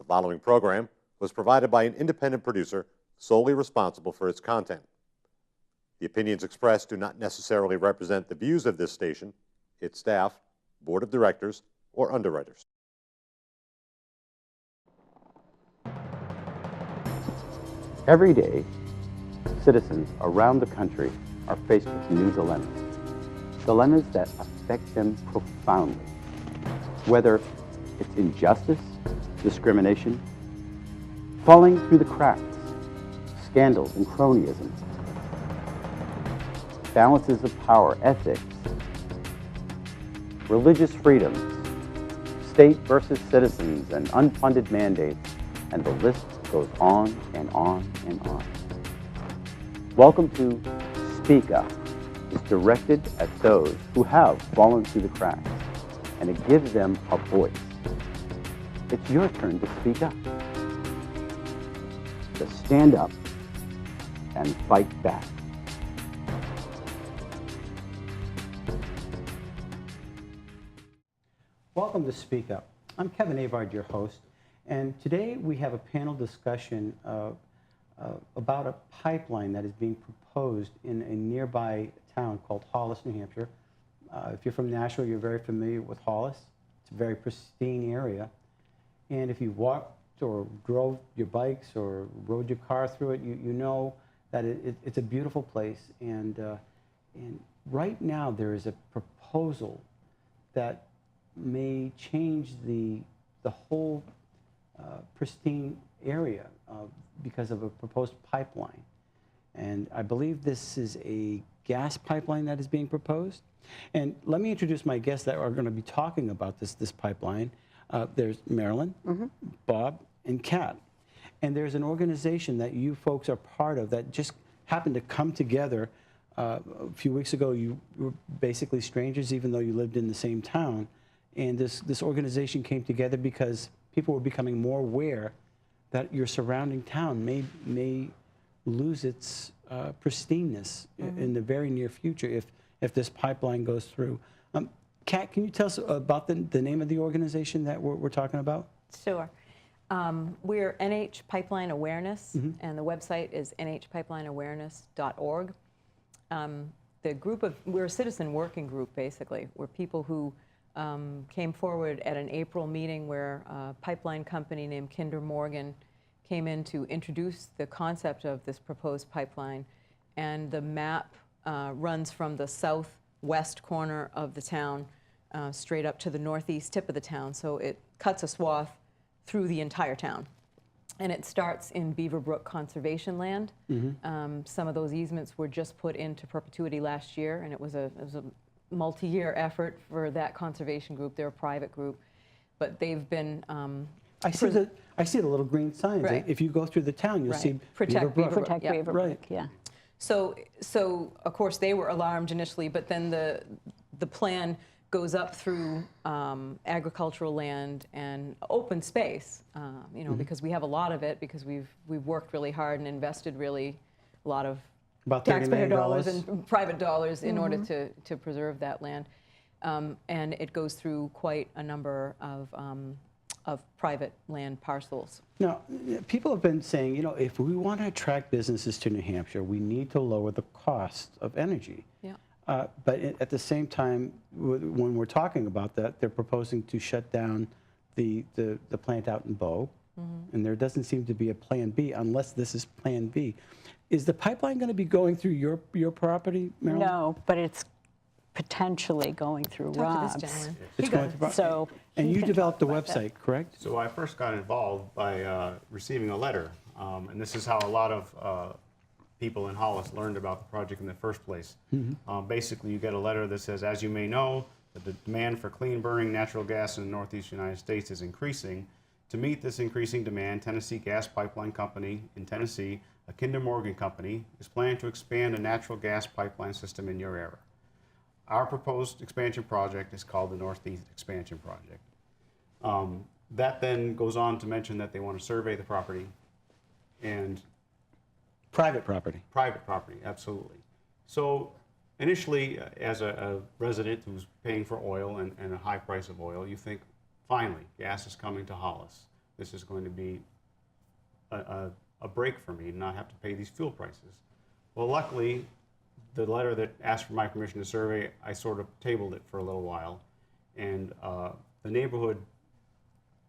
following program was provided by an independent producer solely responsible for its content. The opinions expressed do not necessarily represent the views of this station, its staff, board of directors, or underwriters. Every day, citizens around the country are faced with new dilemmas that affect them profoundly. Whether it's injustice, discrimination, falling through the cracks, scandals and cronyism, balances of power, ethics, religious freedoms, state versus citizens, and unfunded mandates, and the list goes on and on and on. Welcome to Speak Up. It's directed at those who have fallen through the cracks, and it gives them a voice. It's your turn to speak up, to stand up and fight back. Welcome to Speak Up. I'm Kevin Avard, your host, and today we have a panel discussion about a pipeline that is being proposed in a nearby town called Hollis, New Hampshire. If you're from Nashville, you're very familiar with Hollis. It's a very pristine area. And if you walked or drove your bikes or rode your car through it, you know that it's a beautiful place. And right now there is a proposal that may change the whole pristine area because of a proposed pipeline. And I believe this is a gas pipeline that is being proposed. And let me introduce my guests that are going to be talking about this pipeline. There's Marilyn, Bob, and Kat. And there's an organization that you folks are part of that just happened to come together. A few weeks ago, you were basically strangers, even though you lived in the same town. And this organization came together because people were becoming more aware that your surrounding town may lose its pristineness in the very near future if this pipeline goes through. Kat, can you tell us about the name of the organization that we're talking about? Sure. We're NH Pipeline Awareness, and the website is nhpipelineawareness.org. We're a citizen working group, basically. We're people who came forward at an April meeting where a pipeline company named Kinder Morgan came in to introduce the concept of this proposed pipeline. And the map runs from the southwest corner of the town straight up to the northeast tip of the town. So it cuts a swath through the entire town. And it starts in Beaver Brook conservation land. Some of those easements were just put into perpetuity last year, and it was a multi-year effort for that conservation group. They're a private group, but they've been I see the little green signs. Right. If you go through the town, you'll see Protect Beaver Brook. Protect Beaver Brook, yeah. So of course they were alarmed initially, but then the plan goes up through agricultural land and open space, you know, because we have a lot of it, because we've worked really hard and invested really a lot of about taxpayer dollars and private dollars in order to preserve that land. And it goes through quite a number of private land parcels. Now, people have been saying, you know, if we want to attract businesses to New Hampshire, we need to lower the cost of energy. Yeah. But at the same time, when we're talking about that, they're proposing to shut down the plant out in Bow, and there doesn't seem to be a plan B unless this is plan B. Is the pipeline going to be going through your property, Marilyn? No, but it's potentially going through Rob's. It's going through. So, and you developed the website, correct? So I first got involved by receiving a letter, and this is how a lot of people in Hollis learned about the project in the first place. Basically, you get a letter that says, as you may know, that the demand for clean burning natural gas in the Northeast United States is increasing. To meet this increasing demand, Tennessee Gas Pipeline Company in Tennessee, a Kinder Morgan company, is planning to expand a natural gas pipeline system in your area. Our proposed expansion project is called the Northeast Expansion Project. That then goes on to mention that they want to survey the property and Private property. Private property, absolutely. So initially, as a resident who's paying for oil and a high price of oil, you think, finally, gas is coming to Hollis. This is going to be a break for me to not have to pay these fuel prices. Well, luckily, the letter that asked for my permission to survey, I sort of tabled it for a little while. And the neighborhood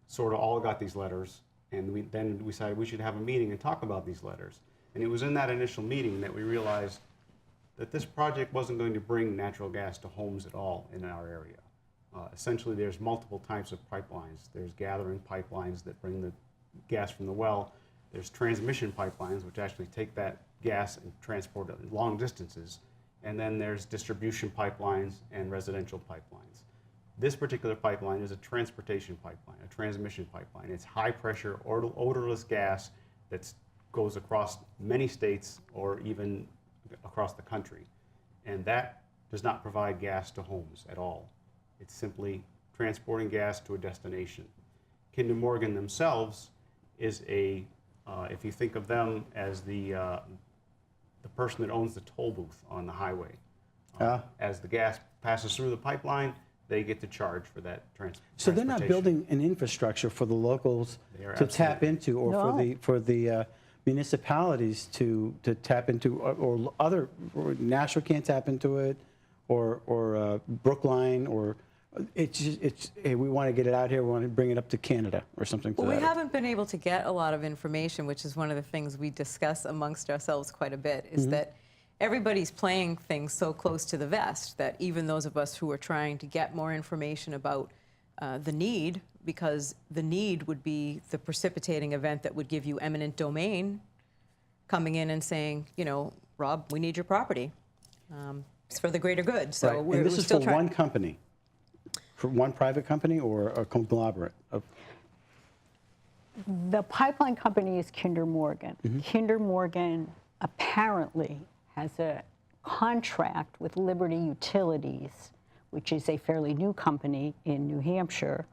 sort of all got these letters, and then we decided we should have a meeting and talk about these letters. And it was in that initial meeting that we realized that this project wasn't going to bring natural gas to homes at all in our area. Essentially, there's multiple types of pipelines. There's gathering pipelines that bring the gas from the well. There's transmission pipelines, which actually take that gas and transport it long distances. And then there's distribution pipelines and residential pipelines. This particular pipeline is a transportation pipeline, a transmission pipeline. It's high pressure, odorless gas that goes across many states or even across the country. And that does not provide gas to homes at all. It's simply transporting gas to a destination. Kinder Morgan themselves is if you think of them as the person that owns the toll booth on the highway. As the gas passes through the pipeline, they get to charge for that So they're not building an infrastructure for the locals to tap into, or for the municipalities to tap into, or other, or Nashua can't tap into it, or Brookline, or hey, we want to get it out here, we want to bring it up to Canada or something. Well, we haven't been able to get a lot of information, which is one of the things we discuss amongst ourselves quite a bit, is that everybody's playing things so close to the vest that even those of us who are trying to get more information about the need, because the need would be the precipitating event that would give you eminent domain coming in and saying, you know, Rob, we need your property. It's for the greater good. So Right. we're, and this we're is still for trying. one company, for one private company, or a conglomerate of. The pipeline company is Kinder Morgan. Kinder Morgan apparently has a contract with Liberty Utilities, which is a fairly new company in New Hampshire,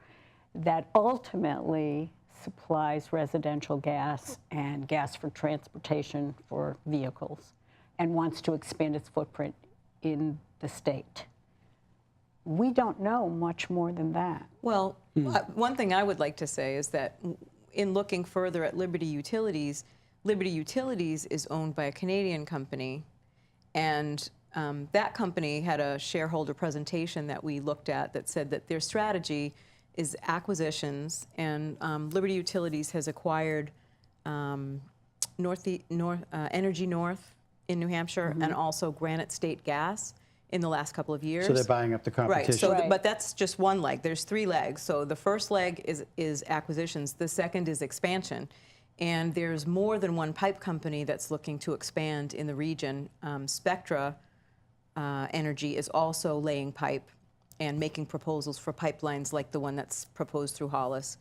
that ultimately supplies residential gas and gas for transportation for vehicles, and wants to expand its footprint in the state. We don't know much more than that. Well, one thing I would like to say is that in looking further at Liberty Utilities is owned by a Canadian company, and that company had a shareholder presentation that we looked at that said that their strategy is acquisitions, and Liberty Utilities has acquired Energy North in New Hampshire and also Granite State Gas in the last couple of years. So they're buying up the competition. Right. So, Right. but that's just one leg. There's three legs. So the first leg is acquisitions. The second is expansion. And there's more than one pipe company that's looking to expand in the region. Spectra Energy is also laying pipe and making proposals for pipelines like the one that's proposed through Hollis.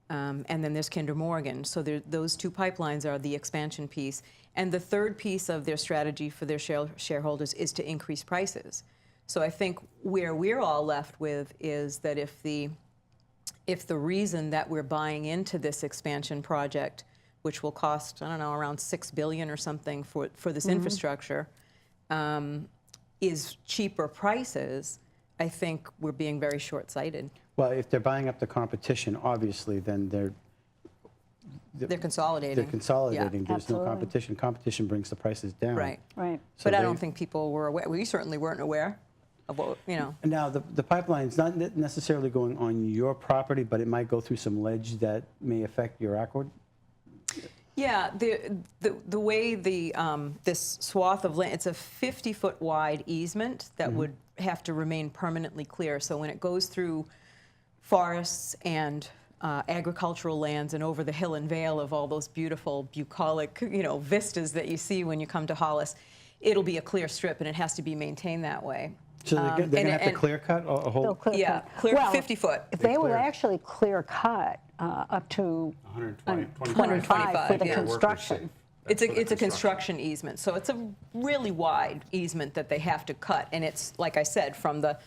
And then there's Kinder Morgan. So those two pipelines are the expansion piece. And the third piece of their strategy for their shareholders is to increase prices. So I think where we're all left with is that if the reason that we're buying into this expansion project, which will cost, I don't know, around $6 billion or something for this infrastructure, is cheaper prices, I think we're being very short-sighted. Well, if they're buying up the competition, obviously, then they're consolidating. They're consolidating. Yeah. There's no Absolutely. competition. Competition brings the prices down. Right. Right. So But I they- don't think people were aware. We certainly weren't aware of what, you know. Now, the pipeline's not necessarily going on your property, but it might go through some ledge that may affect your aquifer. Yeah, the way this swath of land, it's a 50-foot wide easement that would have to remain permanently clear. So when it goes through forests and agricultural lands and over the hill and vale of all those beautiful bucolic, vistas that you see when you come to Hollis, it'll be a clear strip, and it has to be maintained that way. So they're going to have to clear cut a whole. They'll clear Yeah, cut. clear Well, 50 foot. They will clear. actually clear cut up to 120, 25 for the yeah. construction. It's a construction easement, so it's a really wide easement that they have to cut, and it's, like I said, from the,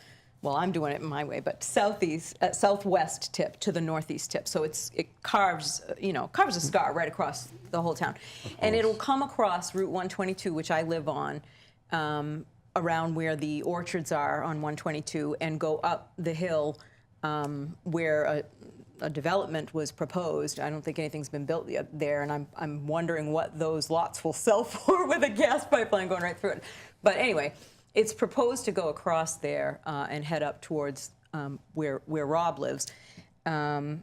well, I'm doing it my way, but southwest tip to the northeast tip. So it carves a scar right across the whole town, and it'll come across Route 122, which I live on, around where the orchards are on 122, and go up the hill where a development was proposed. I don't think anything's been built yet there, and I'm wondering what those lots will sell for with a gas pipeline going right through it. But anyway, it's proposed to go across there and head up towards where Rob lives. And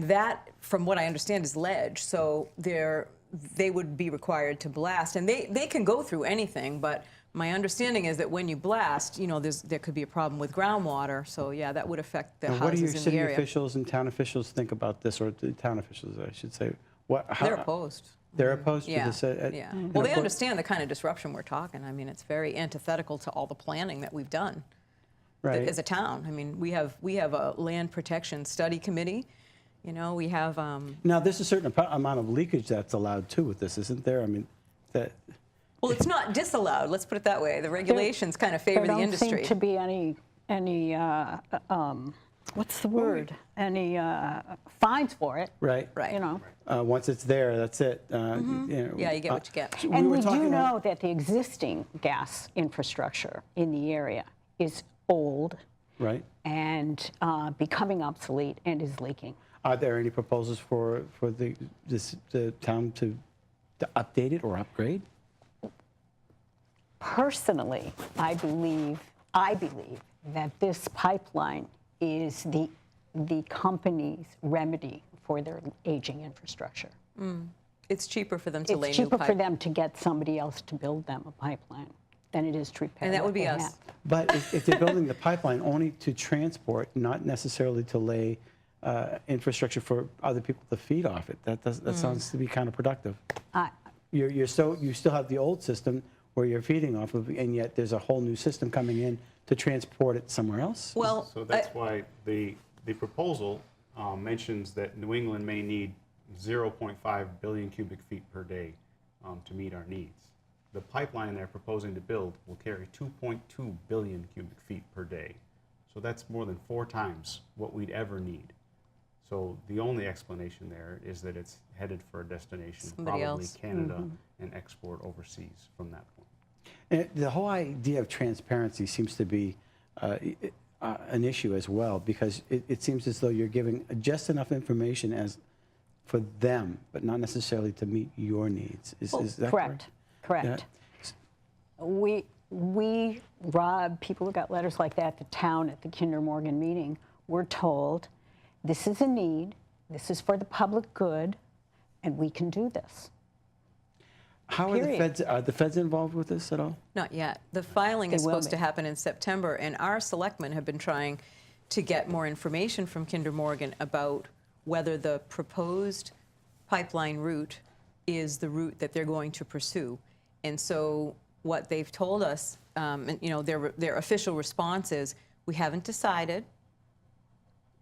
that, from what I understand, is ledge. So they would be required to blast. And they can go through anything, but my understanding is that when you blast, you know, there could be a problem with groundwater. So yeah, that would affect the And houses what do your in the city area. officials and town officials think about this, or the town officials, I should say? They're opposed. They're opposed to Yeah, this? yeah. And Well, of they course- understand the kind of disruption we're talking. I mean, it's very antithetical to all the planning that we've done Right. as a town. I mean, we have a land protection study committee. You know, we have. Now, there's a certain amount of leakage that's allowed too with this, isn't there? I mean, that. Well, it's not disallowed. Let's put it that way. The regulations kind of favor the industry. There don't seem to be any what's the word? Any fines for it. Right. Right. You know. Once it's there, that's it. You know, Yeah, you get what you get. so And were we do talking about- know that the existing gas infrastructure in the area is old Right. and becoming obsolete and is leaking. Are there any proposals for the town to update it or upgrade? Personally, I believe that this pipeline is the company's remedy for their aging infrastructure. It's cheaper for them to lay It's new cheaper pipe. for them to get somebody else to build them a pipeline than it is to repair And that what would be they us. have. But if they're building the pipeline only to transport, not necessarily to lay infrastructure for other people to feed off it, that sounds to be counterproductive. You still have the old system where you're feeding off of, and yet there's a whole new system coming in to transport it somewhere else. Well, So that's why the proposal mentions that New England may need 0.5 billion cubic feet per day to meet our needs. The pipeline they're proposing to build will carry 2.2 billion cubic feet per day. So that's more than 4 times what we'd ever need. So the only explanation there is that it's headed for a destination, Somebody probably else. Canada, and export overseas from that point. And the whole idea of transparency seems to be an issue as well, because it seems as though you're giving just enough information as for them, but not necessarily to meet your needs. Is that correct? Correct. We, Rob, people who got letters like that, the town at the Kinder Morgan meeting, were told, this is a need, this is for the public good, and we can do this. How are Period. the feds involved with this at all? not yet. The filing They is will supposed be. to happen in September, and our selectmen have been trying to get more information from Kinder Morgan about whether the proposed pipeline route is the route that they're going to pursue. And so what they've told us, and, you know, their official response is, we haven't decided,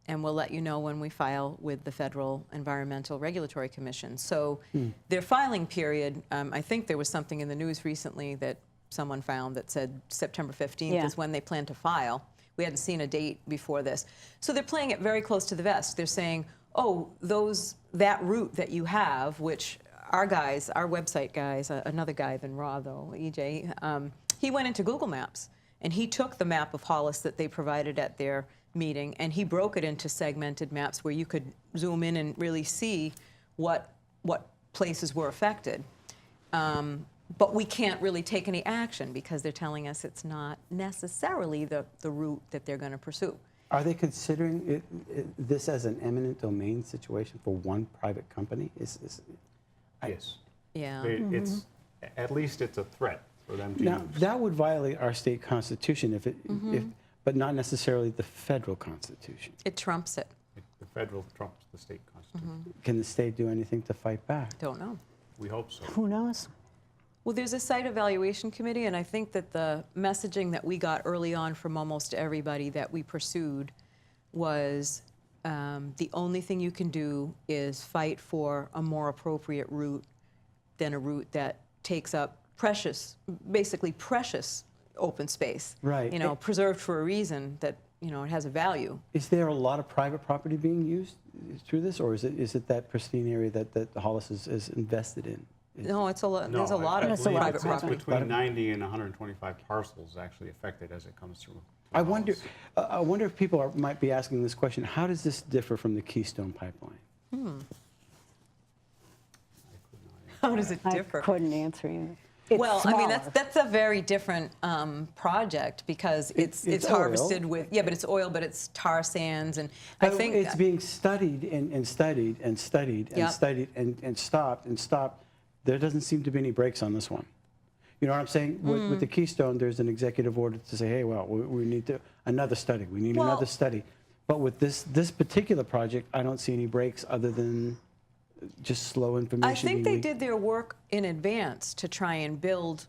and we'll let you know when we file with the Federal Environmental Regulatory Commission. So their filing period, I think there was something in the news recently that someone found that said September 15th Yeah. is when they plan to file. We hadn't seen a date before this. So they're playing it very close to the vest. They're saying, oh, that route that you have, which our guys, our website guys, another guy than Raw though, EJ, he went into Google Maps and he took the map of Hollis that they provided at their meeting and he broke it into segmented maps where you could zoom in and really see what places were affected. But we can't really take any action because they're telling us it's not necessarily the route that they're going to pursue. Are they considering this as an eminent domain situation for one private company? Yes. Yeah. It's, at least it's a threat for them to Now, use. that would violate our state constitution, but not necessarily the federal constitution. It trumps it. The federal trumps the state constitution. Can the state do anything to fight back? Don't know. We hope so. Who knows? Well, there's a site evaluation committee, and I think that the messaging that we got early on from almost everybody that we pursued was the only thing you can do is fight for a more appropriate route than a route that takes up basically precious open space. Right. You know, preserved for a reason that, you know, it has a value. Is there a lot of private property being used through this, or is it that pristine area that Hollis is invested in? No, it's a lot. No, There's a lot I of believe private it's property. between 90 and 125 parcels actually affected as it comes through. I wonder if people might be asking this question, how does this differ from the Keystone Pipeline? How does it differ? I couldn't answer you. It's Well, I mean, smaller. that's a very different project because it's harvested oil. with, but it's oil, but it's tar sands, and I But think it's being studied and studied and studied and Yep. studied and stopped and stopped. There doesn't seem to be any brakes on this one. You know what I'm saying? With the Keystone, there's an executive order to say, hey, well, we need another study. We need Well- another study. But with this particular project, I don't see any brakes other than just slow information. I think being they leaked. did their work in advance to try and build,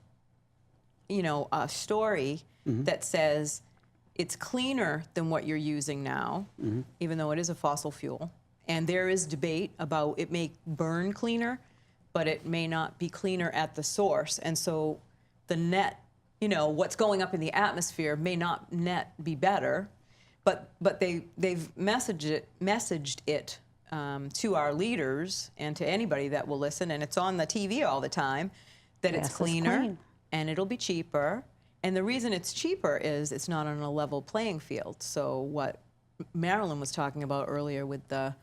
a story that says it's cleaner than what you're using now, even though it is a fossil fuel. And there is debate about it may burn cleaner, but it may not be cleaner at the source. And so the net, what's going up in the atmosphere may not net be better, but they've messaged it to our leaders and to anybody that will listen, and it's on the TV all the time, that Yes, it's it's cleaner clean. and it'll be cheaper. And the reason it's cheaper is it's not on a level playing field. So what Marilyn was talking about earlier with the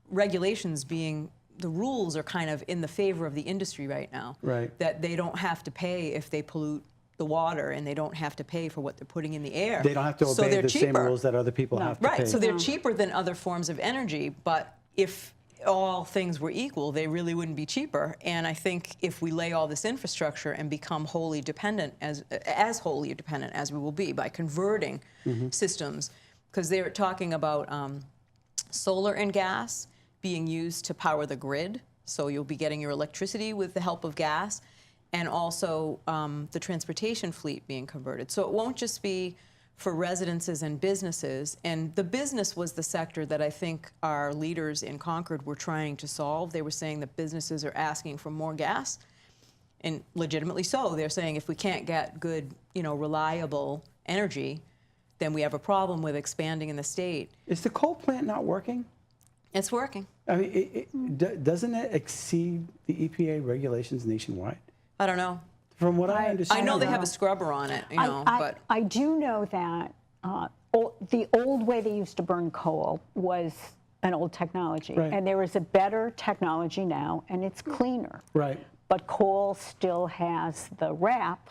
regulations being, the rules are kind of in the favor of the industry right now. Right. That they don't have to pay if they pollute the water, and they don't have to pay for what they're putting in the air. They don't have to So obey they're the same cheaper. rules that other people have to pay. Right, so they're cheaper than other forms of energy, but if all things were equal, they really wouldn't be cheaper. And I think if we lay all this infrastructure and become wholly dependent, as wholly dependent as we will be by converting systems, because they're talking about solar and gas being used to power the grid, so you'll be getting your electricity with the help of gas, and also the transportation fleet being converted. So it won't just be for residences and businesses. And the business was the sector that I think our leaders in Concord were trying to solve. They were saying that businesses are asking for more gas, and legitimately so. They're saying if we can't get good, reliable energy, then we have a problem with expanding in the state. Is the coal plant not working? It's working. I mean, doesn't it exceed the EPA regulations nationwide? I don't know. From what I understand. I know they have a scrubber on it, but I do know that the old way they used to burn coal was an old technology. Right. And there is a better technology now, and it's cleaner. Right. But coal still has the rap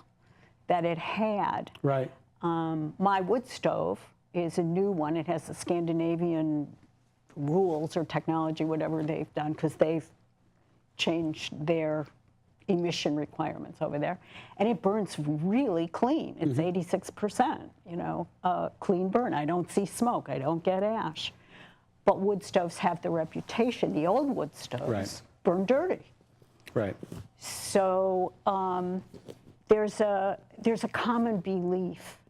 that it had. Right. My wood stove is a new one. It has the Scandinavian rules or technology, whatever they've done, because they've changed their emission requirements over there, and it burns really clean. It's 86%, clean burn. I don't see smoke. I don't get ash. But wood stoves have the reputation. The old wood stoves Right. burn dirty. Right. So there's a common belief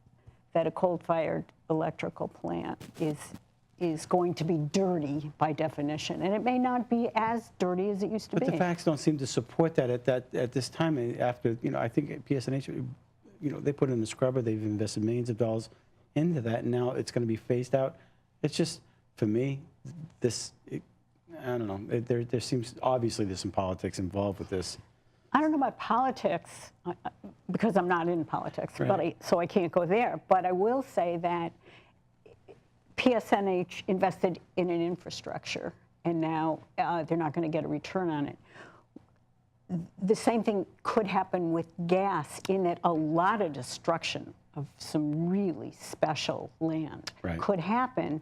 that a coal-fired electrical plant is going to be dirty by definition, and it may not be as dirty as it used to But be. the facts don't seem to support that at this time. And after, I think PSNH, they put in the scrubber. They've invested millions of dollars into that, and now it's going to be phased out. It's just, for me, I don't know. There seems, obviously there's some politics involved with this. I don't know about politics because I'm not in politics, Right. so I can't go there. But I will say that PSNH invested in an infrastructure, and now they're not going to get a return on it. The same thing could happen with gas, in that a lot of destruction of some really special land Right. could happen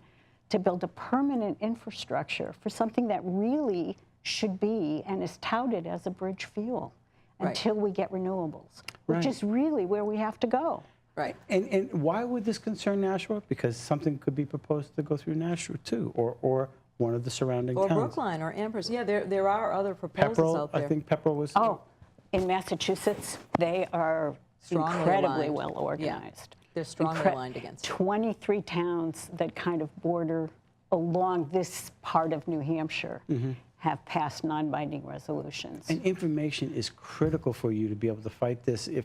to build a permanent infrastructure for something that really should be and is touted as a bridge fuel until we get renewables, which Right. is really where we have to go. right. And why would this concern Nashua? Because something could be proposed to go through Nashua too, or one of the surrounding Or towns. Brookline or Amherst. Yeah, there are other proposals Pepperell, out there. I think Pepperell was. Oh, in Massachusetts, they are Strongly incredibly aligned. well organized. They're strongly aligned against it. 23 towns that kind of border along this part of New Hampshire have passed non-binding resolutions. And information is critical for you to be able to fight this. If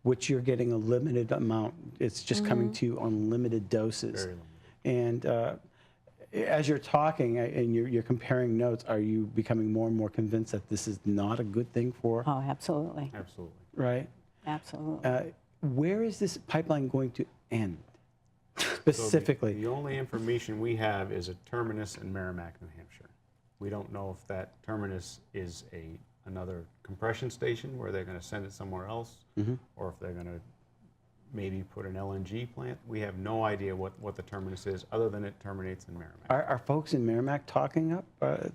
which you're getting a limited amount, it's just coming to you on limited doses. Very limited. And as you're talking and you're comparing notes, are you becoming more and more convinced that this is not a good thing for? Oh, absolutely, Absolutely. Right. absolutely. where is this pipeline going to end So specifically? the only information we have is a terminus in Merrimack, New Hampshire. We don't know if that terminus is another compression station where they're going to send it somewhere else, or if they're going to maybe put an LNG plant. We have no idea what the terminus is, other than it terminates in Merrimack. Are folks in Merrimack talking up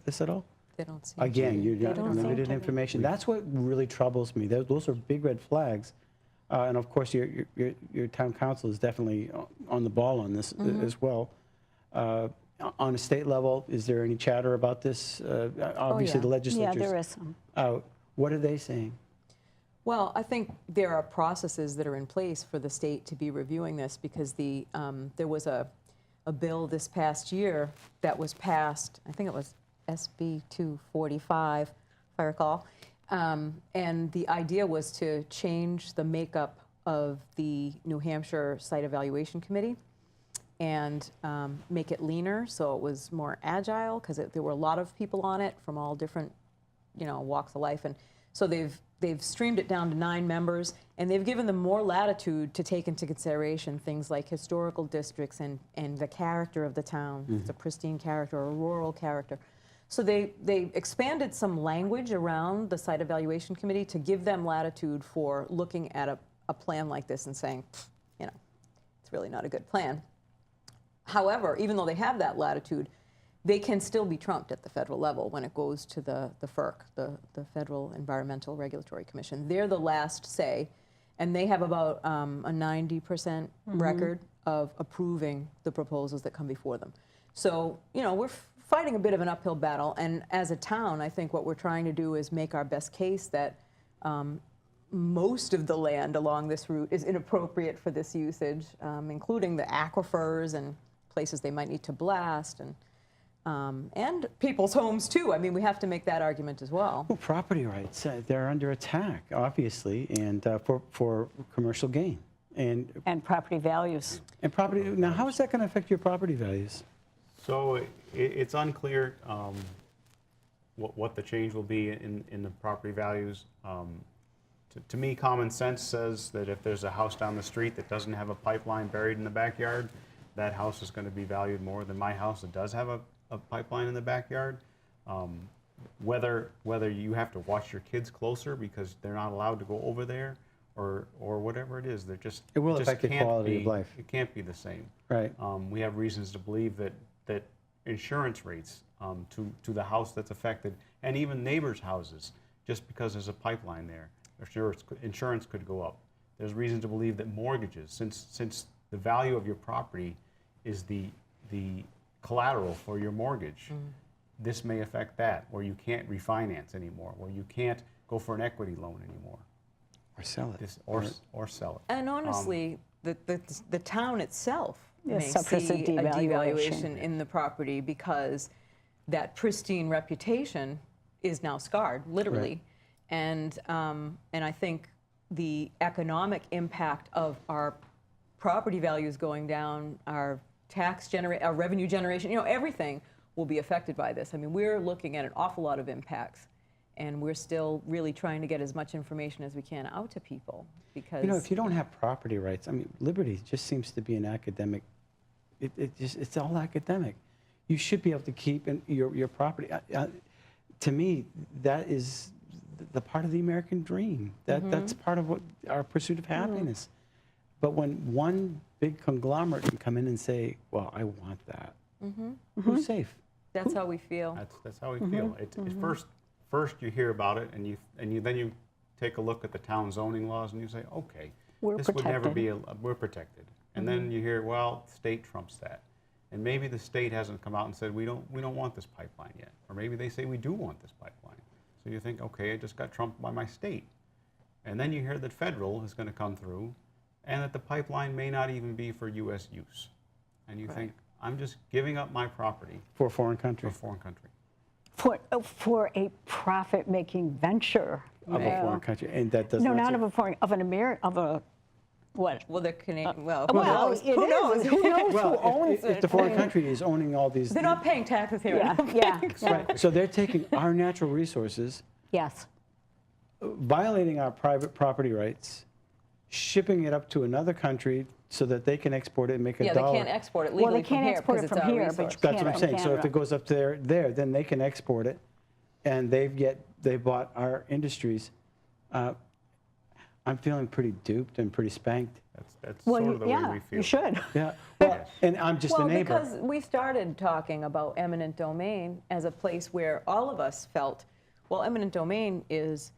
this at all? They don't see. Again, you're got don't seem limited to be. information. That's what really troubles me. Those are big red flags. And of course, your town council is definitely on the ball on this as well. On a state level, is there any chatter about this? Obviously, the yeah. legislature's Yeah, there is some. out. What are they saying? Well, I think there are processes that are in place for the state to be reviewing this, because there was a bill this past year that was passed, I think it was SB 245, if I recall, and the idea was to change the makeup of the New Hampshire Site Evaluation Committee and make it leaner so it was more agile, because there were a lot of people on it from all different walks of life, and so they've streamed it down to 9 members, and they've given them more latitude to take into consideration things like historical districts and the character of the town, if it's a pristine character or a rural character. So they expanded some language around the Site Evaluation Committee to give them latitude for looking at a plan like this and saying, it's really not a good plan. However, even though they have that latitude, they can still be trumped at the federal level when it goes to the FERC, the Federal Environmental Regulatory Commission. They're the last say, and they have about a 90% record of approving the proposals that come before them. So, we're fighting a bit of an uphill battle, and as a town, I think what we're trying to do is make our best case that most of the land along this route is inappropriate for this usage, including the aquifers and places they might need to blast, and people's homes too. I mean, we have to make that argument as well. Well, property rights, they're under attack, obviously, and for commercial gain. And property values. And property, now how is that going to affect your property values? So it's unclear what the change will be in the property values. To me, common sense says that if there's a house down the street that doesn't have a pipeline buried in the backyard, that house is going to be valued more than my house that does have a pipeline in the backyard. Whether you have to watch your kids closer because they're not allowed to go over there, or whatever it is, It will affect the quality of life. It can't be the same. Right. We have reasons to believe that insurance rates to the house that's affected, and even neighbors' houses, just because there's a pipeline there, insurance could go up. There's reason to believe that mortgages, since the value of your property is the collateral for your mortgage, this may affect that, where you can't refinance anymore, where you can't go for an equity loan anymore. Or sell it. Or sell it. And honestly, the town itself may suffers a see a devaluation. devaluation in the property, because that pristine reputation is now scarred, literally. Right. And I think the economic impact of our property values going down, our our revenue generation, everything will be affected by this. I mean, we're looking at an awful lot of impacts, and we're still really trying to get as much information as we can out to people, because if you don't have property rights, I mean, liberty just seems to be an academic. It's all academic. You should be able to keep your property. To me, that is the part of the American dream. That's part of what our pursuit of happiness. But when one big conglomerate can come in and say, "Well, I want that," who's safe? that's how we feel. That's how we feel. It's first you hear about it, and then you take a look at the town zoning laws, and you say, okay, this would never be we're protected. And then you hear, well, state trumps that, and maybe the state hasn't come out and said we don't want this pipeline yet, or maybe they say we do want this pipeline. So you think, okay, I just got trumped by my state, and then you hear that federal is going to come through, and that the pipeline may not even be for U.S. use, and you think, I'm just giving up my property For a foreign country. for a foreign country. For a profit-making venture. Of a foreign country, and that does No, not not of a foreign, of an American, of a, what? Well, they're Canadian. Well, Well, who knows? it Who is. knows? Who knows Well, who owns if it? the foreign country is owning all these, They're not paying taxes here. Yeah. right? So they're taking our natural resources, Yes. violating our private property rights, shipping it up to another country so that they can export it and make a Yeah, dollar. they can't export it Well, legally they can't from here export because it it's from our here, but resource. you That's can what I'm saying. So if Canada. it goes up there, then they can export it, and they bought our industries. I'm feeling pretty duped and pretty spanked. That's Well, sort of the way yeah, we feel. you should. Yeah. Well, and I'm just a neighbor. Because we started talking about eminent domain as a place where all of us felt, well, eminent domain is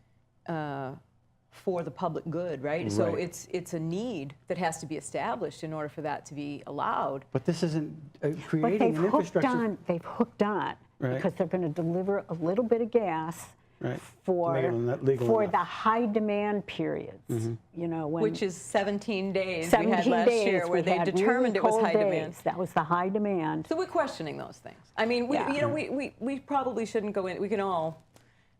for the public good, right? So Right. it's a need that has to be established in order for that to be allowed. But this isn't But creating an infrastructure. they've hooked on Right. because they're going to deliver a little bit of gas Right. for To make it legal for enough. the high demand periods. You know, when Which is 17 days we 17 had last days year where we they had determined really it was cold high demand. days. That was the high demand. So we're questioning those things. I mean, Yeah. you know, we probably shouldn't go in, we can all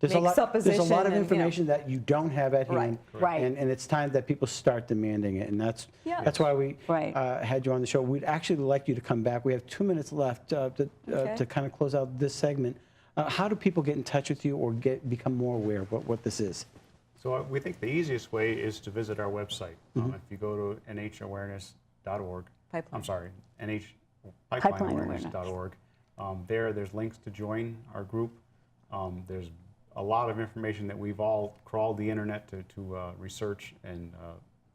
There's make a lot of supposition and, you know. information that you don't have at Right. hand, Right. and it's time that people start demanding it, and that's Yeah. why we Right. had you on the show. We'd actually like you to come back. We have 2 minutes left Okay. to kind of close out this segment. How do people get in touch with you or become more aware of what this is? So we think the easiest way is to visit our website. If you go to nhawareness.org, Pipeline. I'm sorry, Pipeline nhpipelineawareness.org. There's links to join our group. There's a lot of information that we've all crawled the internet to research and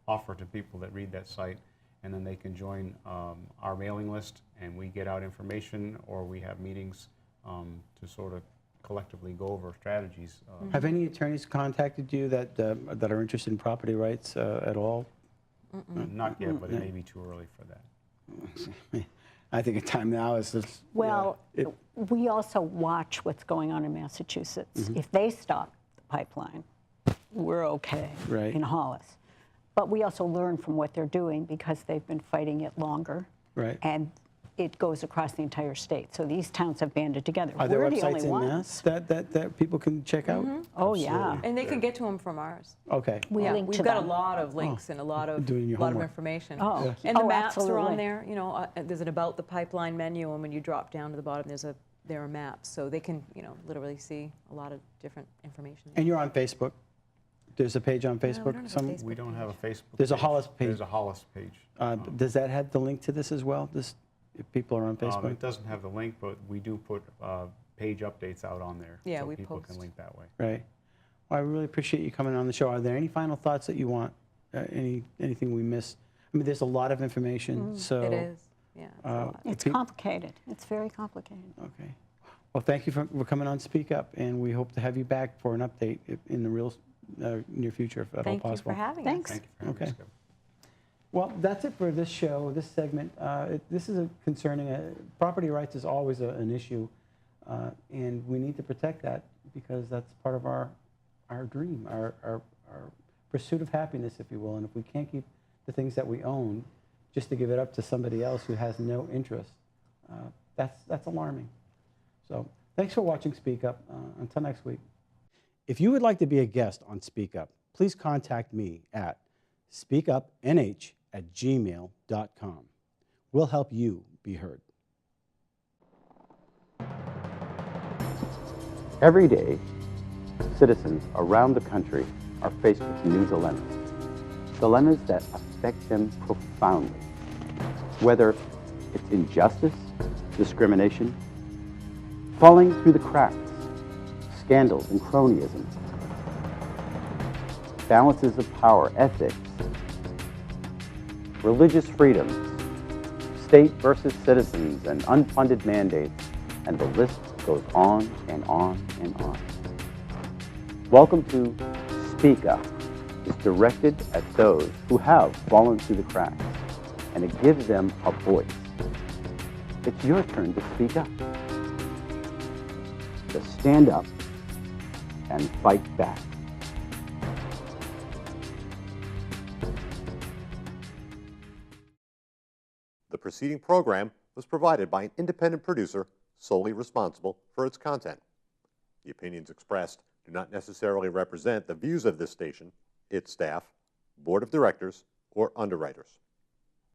offer to people that read that site. And then they can join our mailing list, and we get out information, or we have meetings to sort of collectively go over strategies. Have any attorneys contacted you that are interested in property rights at all? Not yet, but it may be too early for that. I think the time now is just, Well, we also watch what's going on in Massachusetts. If they stop the pipeline, we're okay Right. in Hollis. But we also learn from what they're doing because they've been fighting it longer. Right. And it goes across the entire state. So these towns have banded together. Are there We're the websites only in ones. Mass that people can check out? Oh, yeah. And they can get to them from ours. Okay. We Yeah, link we've to got a them. lot of links and a lot of Doing your homework. information. Oh, And the oh, maps are absolutely. on there. You know, there's an about the pipeline menu, and when you drop down to the bottom, there are maps, so they can literally see a lot of different information. And you're on Facebook? There's a page on Facebook? don't have a Facebook We don't have a Facebook There's a page. Hollis page. There's a Hollis page. Does that have the link to this as well? If people are on Facebook? It doesn't have the link, but we do put page updates out on there. Yeah, so we people post. can link that way. Right. Well, I really appreciate you coming on the show. Are there any final thoughts that you want? Anything we missed? I mean, there's a lot of information, so. It is, yeah. It's a lot. It's complicated. It's very complicated. Okay. Well, thank you for coming on Speak Up, and we hope to have you back for an update in the real near future, if at all Thank you possible. for having Thanks. us. Thank you for having Okay. us. Kevin. Well, that's it for this show, this segment. This is a concerning, property rights is always an issue, and we need to protect that because that's part of our dream, our pursuit of happiness, if you will. And if we can't keep the things that we own just to give it up to somebody else who has no interest, that's alarming. So thanks for watching Speak Up. Until next week. If you would like to be a guest on Speak Up, please contact me at speakupnh@gmail.com. We'll help you be heard. Every day, citizens around the country are faced with new dilemmas that affect them profoundly. Whether it's injustice, discrimination, falling through the cracks, scandals and cronyism, balances of power, ethics, religious freedoms, state versus citizens, and unfunded mandates, and the list goes on and on and on. Welcome to Speak Up. It's directed at those who have fallen through the cracks, and it gives them a voice. It's your turn to speak up. To stand up and fight back. The preceding program was provided by an independent producer solely responsible for its content. The opinions expressed do not necessarily represent the views of this station, its staff, board of directors, or underwriters.